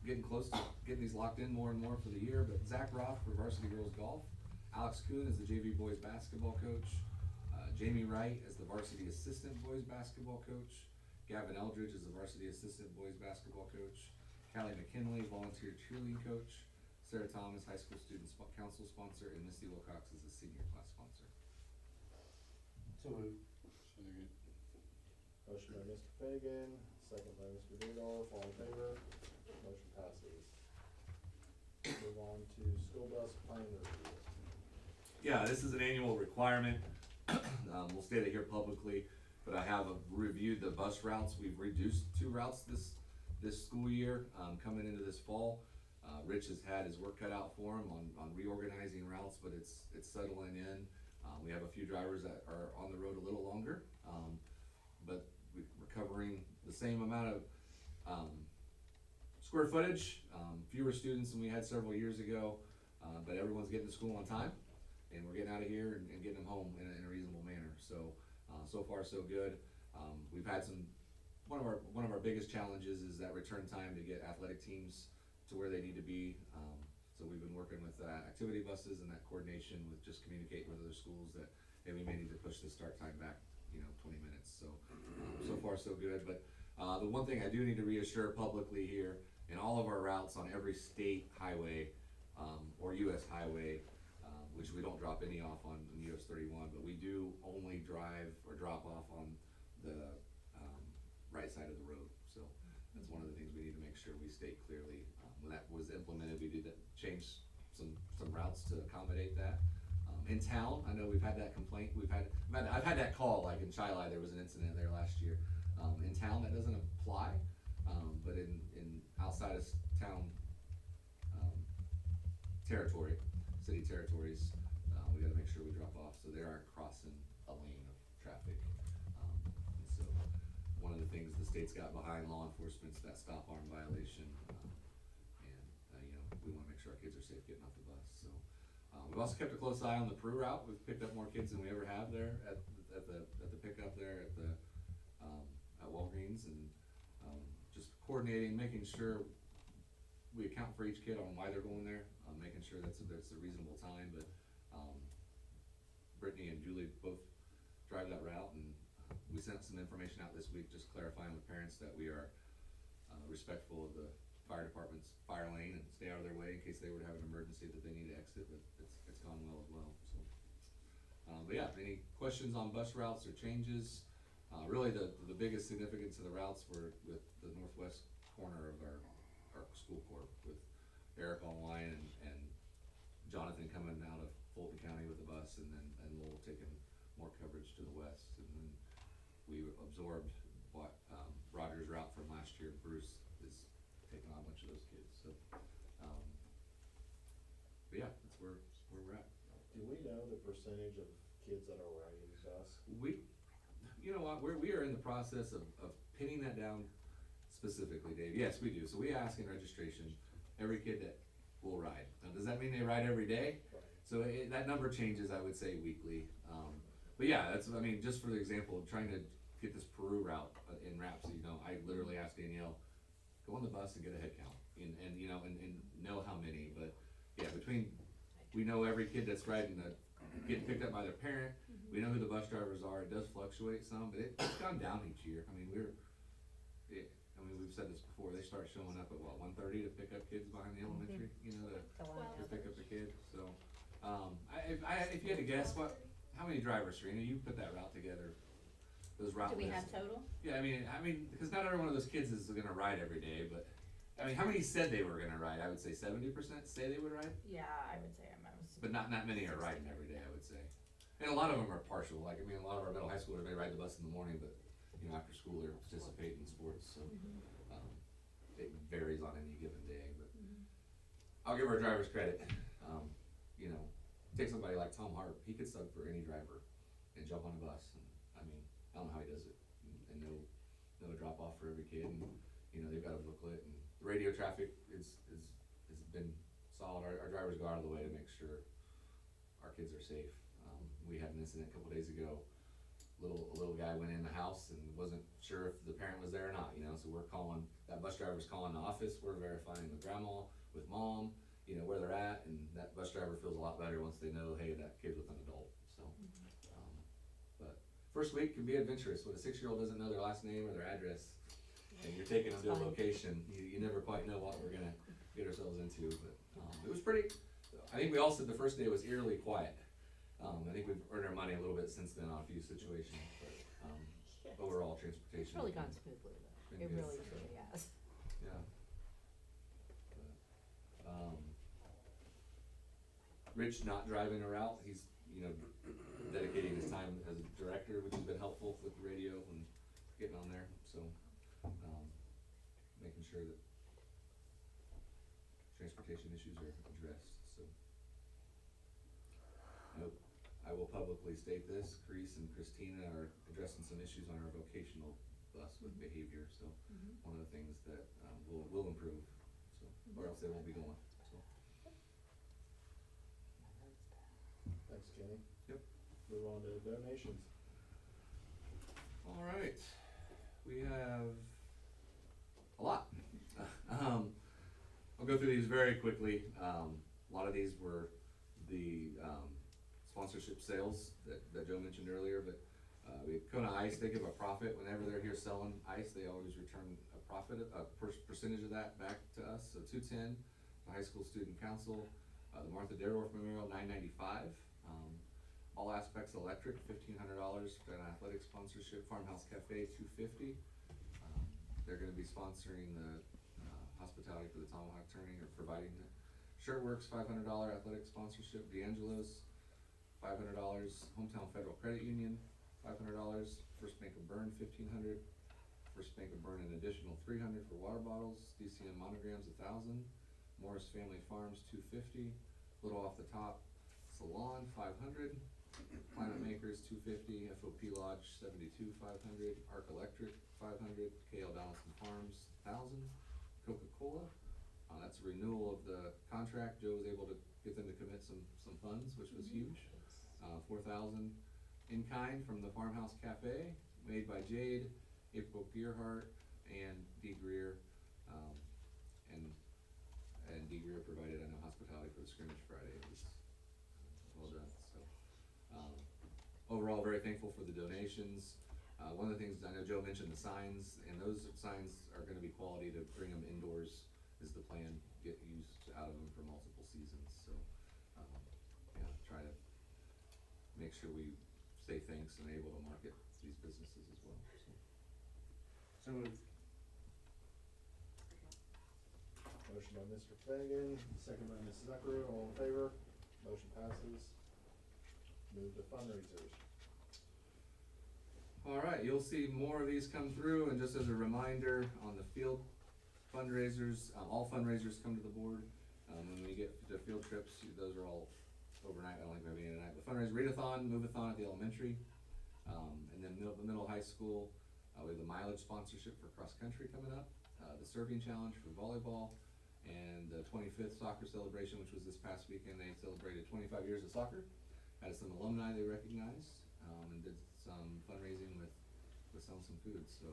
Getting close to getting these locked in more and more for the year, but Zach Roth for varsity girls golf, Alex Kuhn is the JV boys basketball coach, Jamie Wright as the varsity assistant boys basketball coach, Gavin Eldridge is the varsity assistant boys basketball coach, Callie McKinley, volunteer cheerleading coach, Sarah Thomas, high school student council sponsor, and Misty Wilcox is the senior class sponsor. So moved. Motion by Mr. Fagan, second by Mr. Deardorff, all in favor? Motion passes. Move on to school bus plan review. Yeah, this is an annual requirement. We'll state it here publicly, but I have reviewed the bus routes. We've reduced 2 routes this school year, coming into this fall. Rich has had his work cut out for him on reorganizing routes, but it's settling in. We have a few drivers that are on the road a little longer, but we're covering the same amount of square footage, fewer students than we had several years ago, but everyone's getting to school on time, and we're getting out of here and getting them home in a reasonable manner. So, so far so good. We've had one of our biggest challenges is that return time to get athletic teams to where they need to be. So we've been working with activity buses and that coordination with just communicating with other schools that, hey, we may need to push the start time back, 20 minutes. So, so far so good. But the one thing I do need to reassure publicly here, in all of our routes on every state highway or US highway, which we don't drop any off on US 31, but we do only drive or drop off on the right side of the road. So that's one of the things we need to make sure we state clearly. When that was implemented, we did change some routes to accommodate that. In town, I know we've had that complaint. I've had that call, like in Chili, there was an incident there last year. In town, that doesn't apply, but in outside of town territory, city territories, we gotta make sure we drop off so they aren't crossing a lane of traffic. And so one of the things the state's got behind law enforcement's that stop arm violation, and we wanna make sure our kids are safe getting off the bus. So we've also kept a close eye on the Peru route. We've picked up more kids than we ever have there at the pickup there at Walgreens, and just coordinating, making sure we account for each kid on why they're going there, making sure that's a reasonable time. But Brittany and Julie both drive that route, and we sent some information out this week just clarifying with parents that we are respectful of the fire department's fire lane and stay out of their way in case they were to have an emergency that they need to exit, but it's gone well as well, so. But yeah, any questions on bus routes or changes? Really the biggest significance of the routes were with the northwest corner of our school corps, with Eric online and Jonathan coming out of Fulton County with a bus, and Lowell taking more coverage to the west, and then we absorbed what, Roger's route from last year. Bruce is taking on a bunch of those kids, so, but yeah, that's where we're at. Do we know the percentage of kids that are riding the bus? You know what, we are in the process of pinning that down specifically, Dave. Yes, we do. So we ask in registration every kid that will ride. Now, does that mean they ride every day? Right. So that number changes, I would say, weekly. But yeah, I mean, just for the example of trying to get this Peru route in Rhapsody, you know, I literally asked Danielle, go on the bus and get a head count, and you know, and know how many. But yeah, we know every kid that's riding getting picked up by their parent. We know who the bus drivers are. It does fluctuate some, but it's gone down each year. I mean, we've said this before. They start showing up at what, 1:30 to pick up kids behind the elementary, you know, to pick up a kid. So, if you had to guess, how many drivers, Serena? You put that route together. Those route Do we lists. have total? Yeah, I mean, because not every one of those kids is gonna ride every day, but I mean, how many said they were gonna ride? I would say 70% say they would ride, Yeah, I would say I'm most. but not many are riding every day, I would say. And a lot of them are partial. Like, I mean, a lot of our middle high schoolers, they ride the bus in the morning, but you know, after school they're participating in sports, so it varies on any given day. But I'll give our drivers credit. You know, take somebody like Tom Hart, he could sub for any driver and jump on a bus. And I mean, I don't know how he does it. And no drop off for every kid. And you know, they've got a booklet, and the radio traffic has been solid. Our drivers go out of the way to make sure our kids are safe. We had an incident a couple days ago. A little guy went in the house and wasn't sure if the parent was there or not, you know, so that bus driver's calling the office, we're verifying with grandma, with mom, you know, where they're at, and that bus driver feels a lot better once they know, hey, that kid's with an adult, so. But first week can be adventurous when a 6-year-old doesn't know their last name or their address, and you're taking them to a location, you never quite know what we're gonna get ourselves into, but, it was I think we all said the first day was eerily quiet. I think we've earned our money a little bit since then on a few situations, but, overall transportation. It's really gone smoothly though. It Been good. really, truly has. Yeah. But, Rich not driving a route, he's, you know, dedicating his time as a director, which has been helpful with the radio and getting on there, so, making sure that transportation issues are addressed, so. Nope. I will publicly state this, Carice and Christina are addressing some issues on our vocational bus with behavior, so one of the things that, will improve, so, or else they won't be going, so. Thanks, Kenny. Yep. Move on to donations. All right, we have a lot. I'll go through these very quickly. A lot of these were the, sponsorship sales that Joe mentioned earlier, but we have Kona Ice, they give a profit whenever they're here selling ice, they always return a profit, a percentage of that back to us, so $210, the High School Student Council, the Martha Derodorf Memorial, $995, All Aspects Electric, $1,500 for an athletic sponsorship, Farmhouse Cafe, $250, they're gonna be sponsoring the hospitality for the Tomahawk Tourney, or providing it. Shirtworks, $500 athletic sponsorship, D'Angelo's, $500, Hometown Federal Credit Union, $500, First Bank of Bern, $1,500, First Bank of Bern an additional $300 for water bottles, DCM monograms, $1,000, Morris Family Farms, $250, little off the top, Salon, $500, Planet Makers, $250, FOP Lodge, $72,500, Arc Electric, $500, KL Donaldson Farms, $1,000, Coca-Cola, that's a renewal of the contract. Joe was able to get them to commit some funds, which was huge. $4,000 in kind from the Farmhouse Cafe, made by Jade, April Gearhart, and Dee Greer. And Dee Greer provided, I know, hospitality for the scrimmage Friday. It was well done, so. Overall, very thankful for the donations. One of the things, I know Joe mentioned the signs, and those signs are gonna be quality to bring them indoors as plan, get use out of them for multiple seasons, so, yeah, try to make sure we say thanks and able to market these businesses as well, so. So moved. Motion by Mr. Fagan, second by Mrs. Eckert, all in favor, motion passes. Move to fundraisers. All right, you'll see more of these come through, and just as a reminder, on the field fundraisers, all fundraisers come to the board. When we get to field trips, those are all overnight, I don't think we have any tonight, but fundraiser, readathon, move-a-thon at the elementary, and then middle high school, we have the mileage sponsorship for cross-country coming up, the serving challenge for volleyball, and the 25th soccer celebration, which was this past weekend. They celebrated 25 years of soccer, had some alumni they recognized, and did some fundraising with selling some food, so,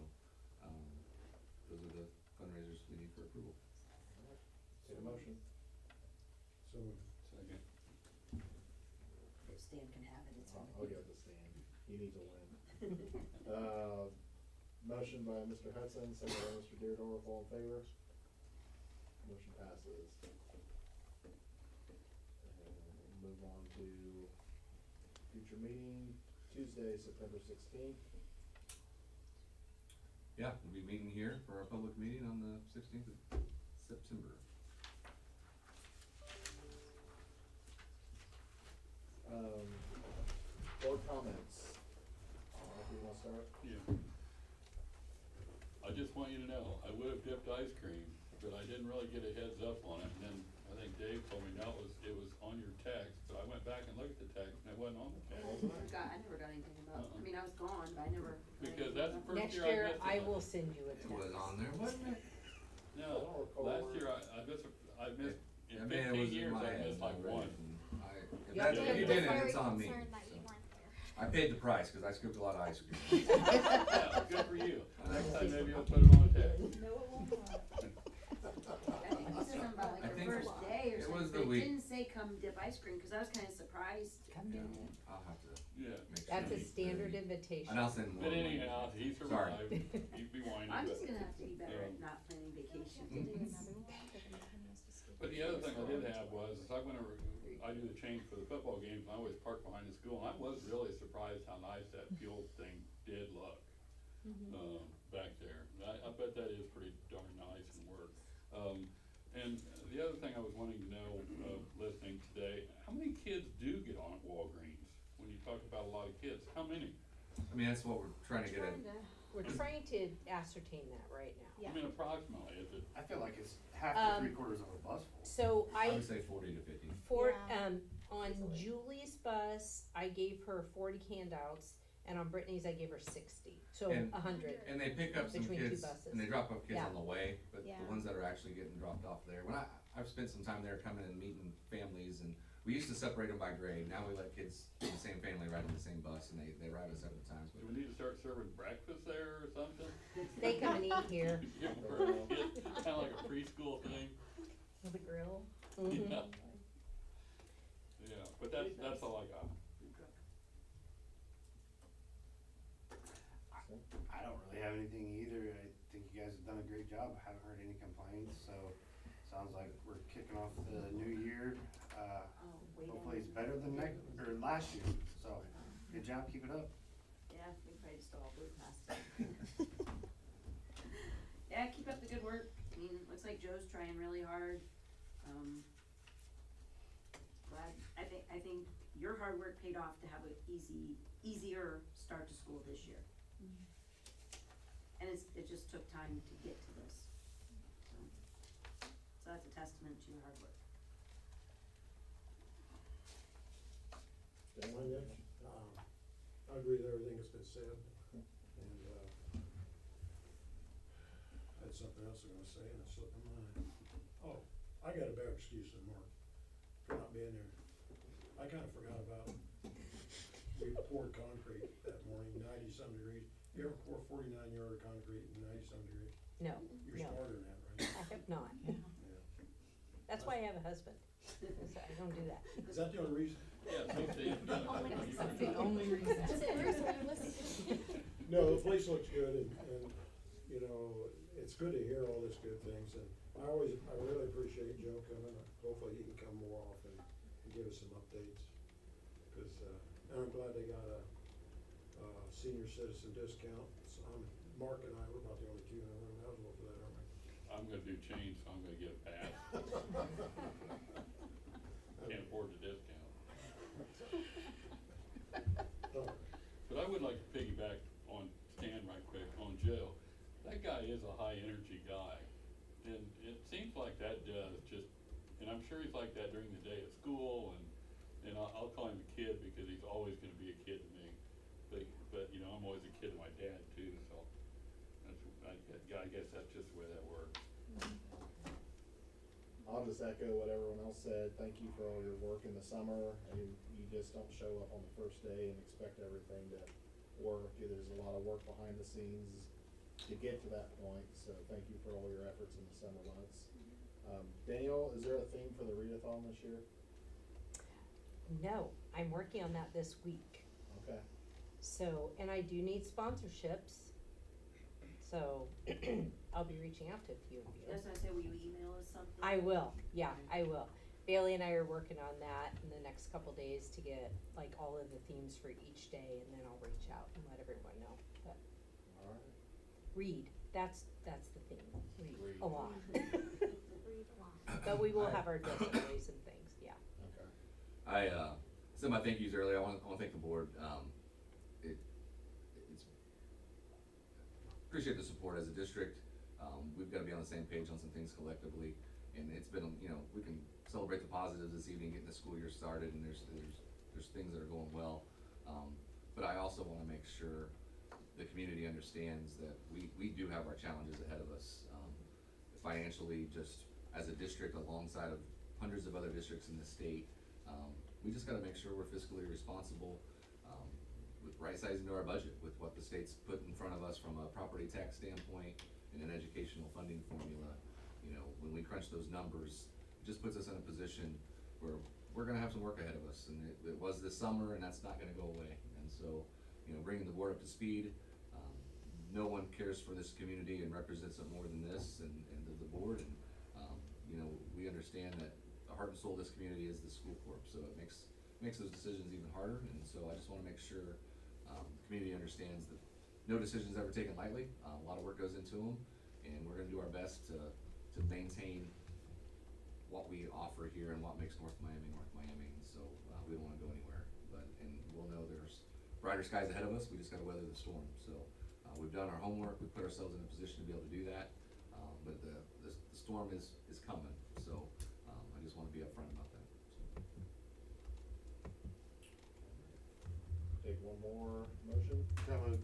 those are the fundraisers we need for approval. Take a motion. So moved. Second. Stan can have it, it's on. I'll give it to Stan, he needs a win. Motion by Mr. Hudson, second by Mr. Deardorff, all in favor? Motion passes. And move on to future meeting, Tuesday, September 16th. Yeah, we'll be meeting here for our public meeting on the 16th of September. Board comments. You wanna start? Yeah. I just want you to know, I would have dipped ice cream, but I didn't really get a heads up on it, and then I think Dave told me, no, it was on your text, but I went back and looked at the text, and it wasn't on the text. I never got anything about, I mean, I was gone, but I never. Because that's the first Next year I year, missed it. I will send you a It text. was on there, wasn't it? No, I don't recall last where- year I missed, in I mean, it 15 was in years, my I head, missed like I read one. it, and You have to if have you the didn't, Very it's on me. concerned that so. you weren't there. I paid the price, cause I scooped a lot of ice cream. Yeah, good for you. Next time maybe you'll put it on a text. No, it won't. I think you said something about I like think your first day or it something, was the but it week. didn't say come dip ice cream, cause I was kinda surprised. Come Yeah, do it. I'll have to Yeah. make sure. That's a he's standard there. invitation. And I'll send more. But anyhow, he Sorry. survived. He'd be whining. I'm but- just gonna have to be better at um, not planning Don't you vacations. have to do another one? They're gonna send us to school. But the other thing I did have was, is I do the change for the football games, and I always park behind the school, and I was really surprised how nice that field thing did look, back there. I bet that is pretty darn nice and work. And the other thing I was wanting to know, listening today, how many kids do get on at Walgreens? When you talk about a lot of kids, how many? I mean, that's what we're trying to get at. We're trying to ascertain that right now. Yeah. I mean, approximately, is it? I feel like it's half to 3/4 of a bus full. So I I, would say 40 to 50. Yeah. on Julie's bus, I gave her 40 handouts, and on Brittany's, I gave her 60, so And- 100. And they pick up some Between two kids, buses. and they drop off kids Yeah. on the way, but Yeah. the ones that are actually getting dropped off there, I've spent some time there coming and meeting families, and we used to separate them by grade, now we let kids in the same family ride in the same bus, and they ride at separate times, Do but we need to start serving breakfast there or something? They come and eat here Yeah, for kids, kinda like a preschool thing. with a grill. Yeah. Yeah, but that's all I got. I don't really have anything either. I think you guys have done a great job. I haven't heard any complaints, so sounds like we're kicking off the new year. Hopefully it's better than last year, so good job, keep it up. Yeah, we probably just all blew past it. Yeah, keep up the good work. I mean, looks like Joe's trying really hard. Glad, I think your hard work paid off to have a easier start to school this year. And it just took time to get to this. So that's a testament to your hard work. I agree with everything that's been said, and, I had something else I was gonna say, and it slipped my mind. Oh, I got a better excuse than Mark for not being there. I kinda forgot about, we poured concrete that morning, 90-some degrees. You ever pour 49-yard of concrete in 90-some degrees? No, You're no, smarter than that, right? I have not. Yeah. That's why I have a husband. I don't do that. Is that the only reason? Yeah, so see, Only reason. That's the only reason. That's it, Bruce, we're listening. No, the place looks good, and, you know, it's good to hear all these good things, and I really appreciate Joe coming, hopefully he can come more often and give us some updates. Cause, and I'm glad they got a senior citizen discount, so Mark and I, we're about the only two in the room eligible for that, aren't we? I'm gonna do change, so I'm gonna get a pass. Can't afford the discount. But I would like to piggyback on Stan right quick, on Joe. That guy is a high energy guy. And it seems like that does just, and I'm sure he's like that during the day at school, and I'll call him a kid because he's always gonna be a kid to me. But you know, I'm always a kid to my dad too, so I guess that's just the way that works. I'll just echo what everyone else said. Thank you for all your work in the summer. And you just don't show up on the first day and expect everything to work. There's a lot of work behind the scenes to get to that point. So thank you for all your efforts in the summer months. Daniel, is there a theme for the readathon this year? No, I'm working on that this week. Okay. So, and I do need sponsorships. So I'll be reaching out to a few of you. That's why I said, will you email us something? I will, yeah, I will. Bailey and I are working on that in the next couple days to get like all of the themes for each day, and then I'll reach out and let everyone know. But All right. read, that's the theme, read Read. a lot. Read a lot. But we will have our displays and things, yeah. Okay. I said my thank yous earlier. I want to thank the board. It's appreciate the support as a district. We've got to be on the same page on some things collectively, and it's been, you know, we can celebrate the positives this evening, getting the school year started, and there's things that are going well. But I also want to make sure the community understands that we do have our challenges ahead of us, financially, just as a district alongside of hundreds of other districts in the state. We just gotta make sure we're fiscally responsible, with right sizing to our budget, with what the state's put in front of us from a property tax standpoint and an educational funding formula. You know, when we crunch those numbers, it just puts us in a position where we're gonna have some work ahead of us, and it was this summer, and that's not gonna go away. And so, you know, bringing the board up to speed, no one cares for this community and represents it more than this and the board, and, you know, we understand that the heart and soul of this community is the school corp, so it makes those decisions even harder. And so I just wanna make sure, the community understands that no decision's ever taken lightly. A lot of work goes into them, and we're gonna do our best to maintain what we offer here and what makes North Miami. And so, we don't wanna go anywhere, and we'll know there's brighter skies ahead of us. We just gotta weather the storm. So, we've done our homework. We've put ourselves in a position to be able to do that. But the storm is coming. So, I just wanna be upfront about that. So. Take one more motion. Have a